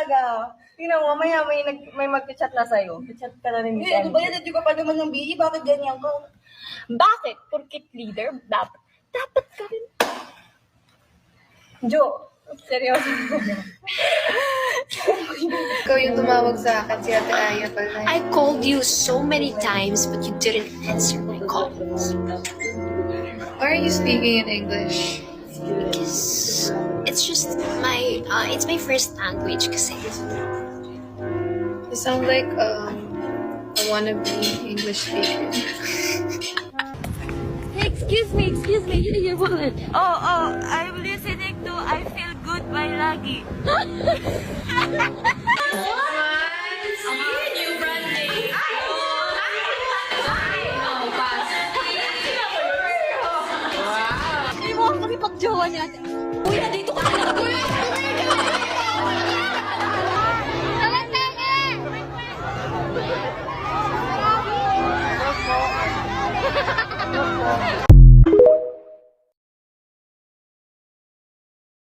talaga. Tingnan mo, mamaya may mag-chat na sa'yo. Chat ka na rin. Hindi, ano ba yan? Hindi ka pa naman ng BE. Bakit ganyan ka? Bakit? Porkit leader, dapat ka rin. Jo, seryoso. Ikaw yung tumawag sa akin, si Ate Aya pala. I called you so many times, but you didn't answer my calls. Why are you speaking in English? Because it's just it's my first language kasi. You sound like a wannabe English speaker. Hey, excuse me, here your wallet. Oh, I'm listening to I Feel Good by Lagi. Hindi mo kami pag-jowa niya. Uy, nandito ka na.